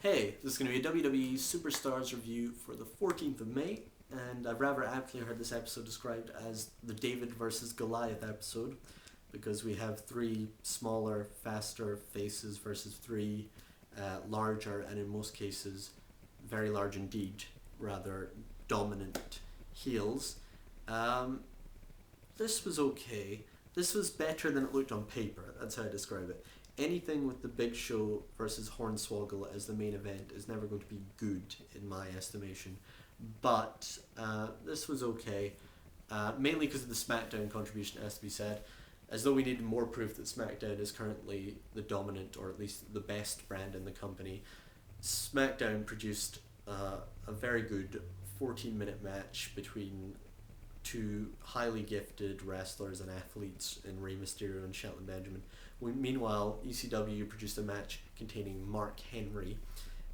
Hey, this is going to be a WWE Superstars review for the 14th of May, and I've rather aptly heard this episode described as the David versus Goliath episode, because we have three smaller, faster faces versus three larger, and in most cases, very large indeed, rather dominant heels. This was okay. This was better than it looked on paper, that's how I describe it. Anything with the Big Show versus Hornswoggle as the main event is never going to be good in my estimation. But this was okay, mainly because of the SmackDown contribution, has to be said. As though we needed more proof that SmackDown is currently the dominant, or at least the best brand in the company. SmackDown produced a very good 14-minute match between two highly gifted wrestlers and athletes in Rey Mysterio and Shelton Benjamin. Meanwhile, ECW produced a match containing Mark Henry,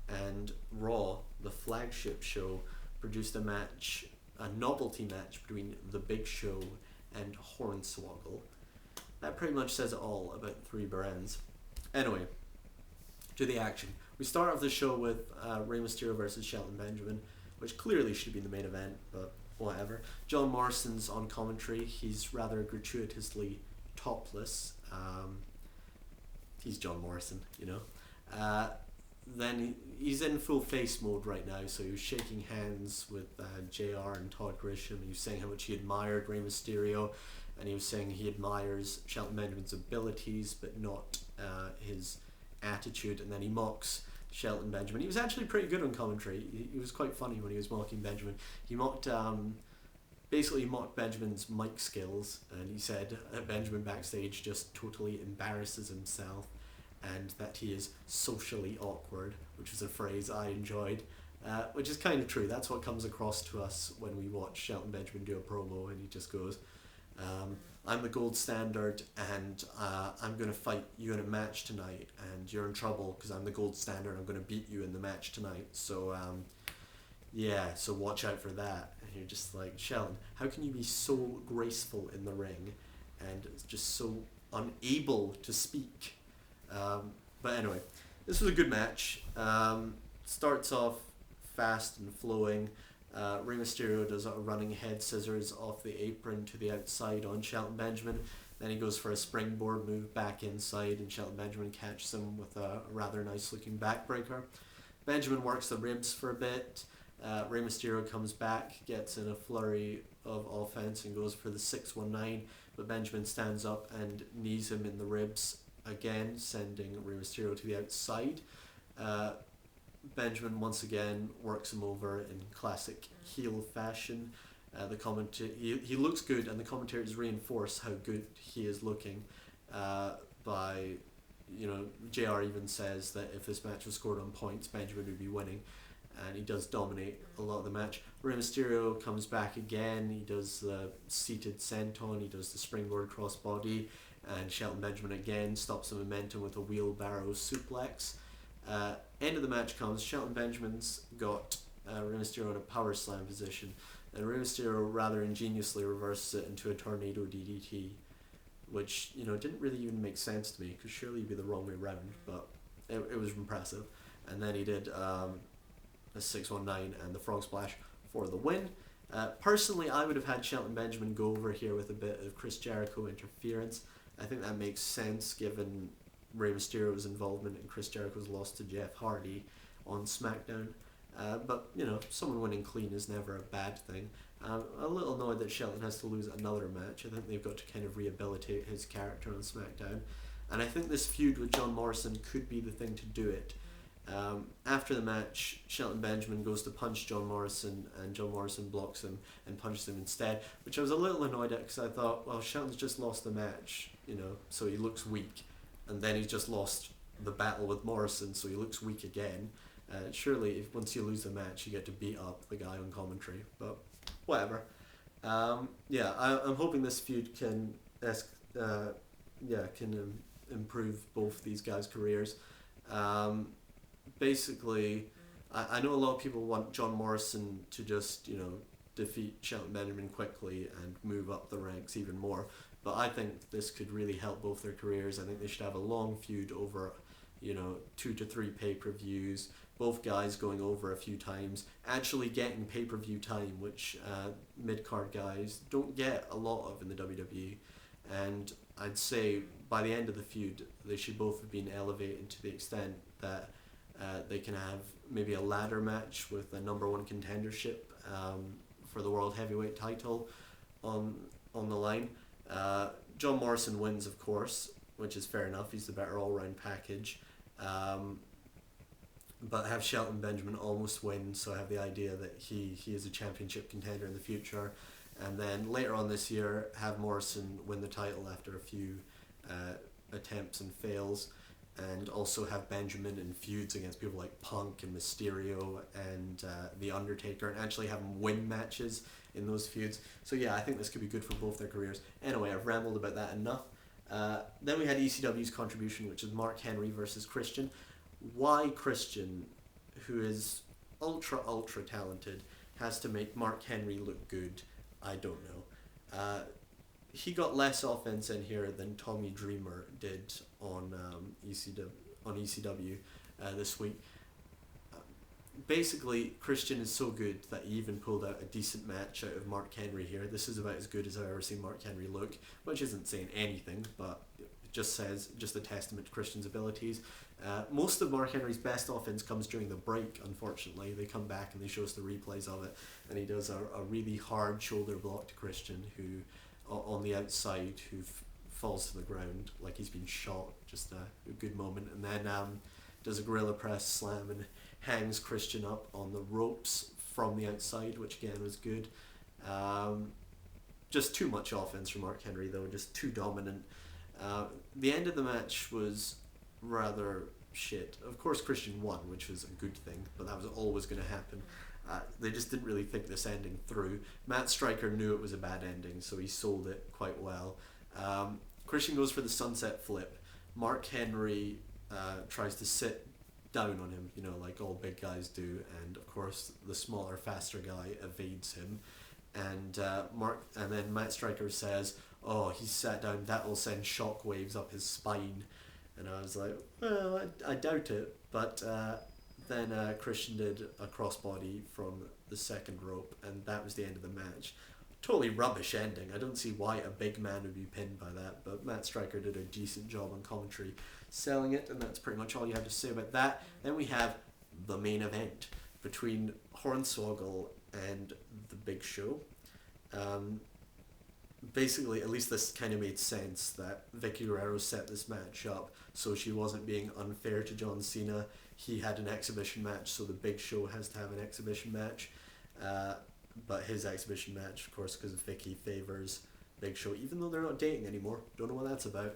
and Raw, the flagship show, produced a novelty match between The Big Show and Hornswoggle. That pretty much says it all about the three brands. Anyway, to the action. We start off the show with Rey Mysterio versus Shelton Benjamin, which clearly should be the main event, but whatever. John Morrison's on commentary. He's rather gratuitously topless. He's John Morrison, you know. Then he's in full face mode right now, so he was shaking hands with JR and Todd Grisham. He was saying how much he admired Rey Mysterio, and he was saying he admires Shelton Benjamin's abilities, but not his attitude, and then he mocks Shelton Benjamin. He was actually pretty good on commentary. He was quite funny when he was mocking Benjamin. He mocked Benjamin's mic skills, and he said that Benjamin backstage just totally embarrasses himself and that he is socially awkward, which is a phrase I enjoyed, which is kind of true. That's what comes across to us when we watch Shelton Benjamin do a promo, and he just goes, I'm the gold standard, and I'm going to fight you in a match tonight, and you're in trouble because I'm the gold standard. I'm going to beat you in the match tonight, so so watch out for that. And you're just like, Shelton, how can you be so graceful in the ring and just so unable to speak? But anyway, this was a good match. Starts off fast and flowing. Rey Mysterio does a running head scissors off the apron to the outside on Shelton Benjamin. Then he goes for a springboard move back inside, and Shelton Benjamin catches him with a rather nice looking backbreaker. Benjamin works the ribs for a bit. Rey Mysterio comes back, gets in a flurry of offense and goes for the 619, but Benjamin stands up and knees him in the ribs again, sending Rey Mysterio to the outside. Benjamin once again works him over in classic heel fashion. He looks good, and the commentators reinforce how good he is looking by, JR even says that if this match was scored on points, Benjamin would be winning, and he does dominate a lot of the match. Rey Mysterio comes back again. He does the seated senton, he does the springboard crossbody, and Shelton Benjamin again stops the momentum with a wheelbarrow suplex. End of the match comes. Shelton Benjamin's got Rey Mysterio in a power slam position, and Rey Mysterio rather ingeniously reverses it into a tornado DDT, which didn't really even make sense to me, because surely it'd be the wrong way around, but it was impressive. And then he did a 619 and the frog splash for the win. Personally, I would have had Shelton Benjamin go over here with a bit of Chris Jericho interference. I think that makes sense given Rey Mysterio's involvement in Chris Jericho's loss to Jeff Hardy on SmackDown. But someone winning clean is never a bad thing. I'm a little annoyed that Shelton has to lose another match. I think they've got to kind of rehabilitate his character on SmackDown. And I think this feud with John Morrison could be the thing to do it. After the match, Shelton Benjamin goes to punch John Morrison, and John Morrison blocks him and punches him instead, which I was a little annoyed at, because I thought, well, Shelton's just lost the match, so he looks weak, and then he's just lost the battle with Morrison, so he looks weak again. Surely, once you lose the match, you get to beat up the guy on commentary, but whatever. I'm hoping this feud can improve both these guys' careers. Basically, I know a lot of people want John Morrison to just, defeat Shelton Benjamin quickly and move up the ranks even more, but I think this could really help both their careers. I think they should have a long feud over 2 to 3 pay-per-views, both guys going over a few times, actually getting pay-per-view time, which mid-card guys don't get a lot of in the WWE. And I'd say by the end of the feud, they should both have been elevated to the extent that they can have maybe a ladder match with a number one contendership for the World Heavyweight title on the line. John Morrison wins, of course, which is fair enough. He's the better all-round package. But have Shelton Benjamin almost win, so I have the idea that he is a championship contender in the future. And then later on this year, have Morrison win the title after a few attempts and fails. And also have Benjamin in feuds against people like Punk and Mysterio and The Undertaker, and actually have him win matches in those feuds. So yeah, I think this could be good for both their careers. Anyway, I've rambled about that enough. Then we had ECW's contribution, which is Mark Henry versus Christian. Why Christian, who is ultra talented, has to make Mark Henry look good, I don't know. He got less offense in here than Tommy Dreamer did on ECW this week. Basically, Christian is so good that he even pulled out a decent match out of Mark Henry here. This is about as good as I've ever seen Mark Henry look, which isn't saying anything, but it just a testament to Christian's abilities. Most of Mark Henry's best offense comes during the break, unfortunately. They come back and they show us the replays of it, and he does a really hard shoulder block to Christian, who on the outside, who falls to the ground like he's been shot. Just a good moment. And then does a gorilla press slam and hangs Christian up on the ropes from the outside, which again was good. Just too much offense from Mark Henry though, just too dominant. The end of the match was rather shit. Of course Christian won, which was a good thing, but that was always going to happen. They just didn't really think this ending through. Matt Striker knew it was a bad ending, so he sold it quite well. Christian goes for the sunset flip. Mark Henry tries to sit down on him, like all big guys do, and of course the smaller, faster guy evades him. And then Matt Striker says, "Oh, he's sat down. That will send shockwaves up his spine." And I was like, "Well, I doubt it." But then Christian did a crossbody from the second rope, and that was the end of the match. Totally rubbish ending. I don't see why a big man would be pinned by that, but Matt Striker did a decent job on commentary selling it, and that's pretty much all you have to say about that. Then we have the main event between Hornswoggle and the Big Show. Basically, at least this kind of made sense that Vicky Guerrero set this match up so she wasn't being unfair to John Cena. He had an exhibition match, so the Big Show has to have an exhibition match. But his exhibition match, of course, because Vicky favors Big Show, even though they're not dating anymore, don't know what that's about,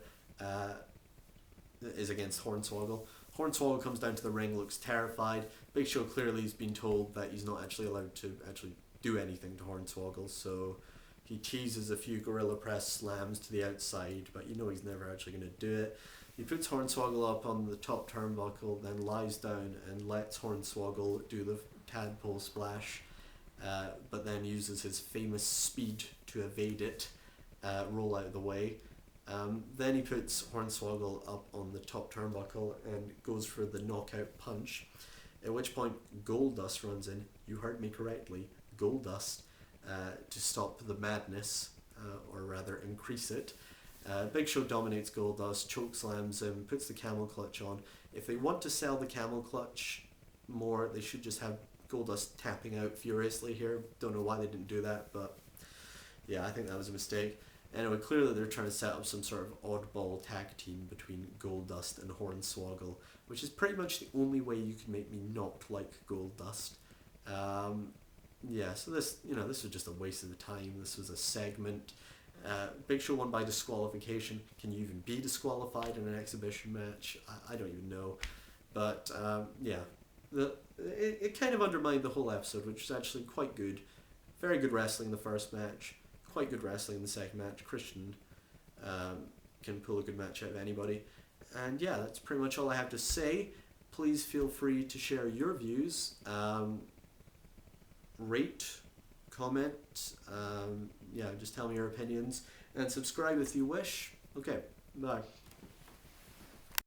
is against Hornswoggle. Hornswoggle comes down to the ring, looks terrified. Big Show clearly has been told that he's not actually allowed to actually do anything to Hornswoggle, so he teases a few gorilla press slams to the outside, but he's never actually going to do it. He puts Hornswoggle up on the top turnbuckle, then lies down and lets Hornswoggle do the tadpole splash, but then uses his famous speed to evade it, roll out of the way. Then he puts Hornswoggle up on the top turnbuckle and goes for the knockout punch, at which point Goldust runs in. You heard me correctly, Goldust, to stop the madness, or rather increase it. Big Show dominates Goldust, chokeslams him, puts the camel clutch on. If they want to sell the camel clutch more, they should just have Goldust tapping out furiously here. Don't know why they didn't do that, but yeah, I think that was a mistake. Anyway, clearly they're trying to set up some sort of oddball tag team between Goldust and Hornswoggle, which is pretty much the only way you can make me not like Goldust. So this was just a waste of the time. This was a segment. Big Show won by disqualification. Can you even be disqualified in an exhibition match? I don't even know. But it kind of undermined the whole episode, which was actually quite good. Very good wrestling in the first match. Quite good wrestling in the second match. Christian can pull a good match out of anybody. And yeah, that's pretty much all I have to say. Please feel free to share your views. Rate, comment, just tell me your opinions, and subscribe if you wish. Okay, bye.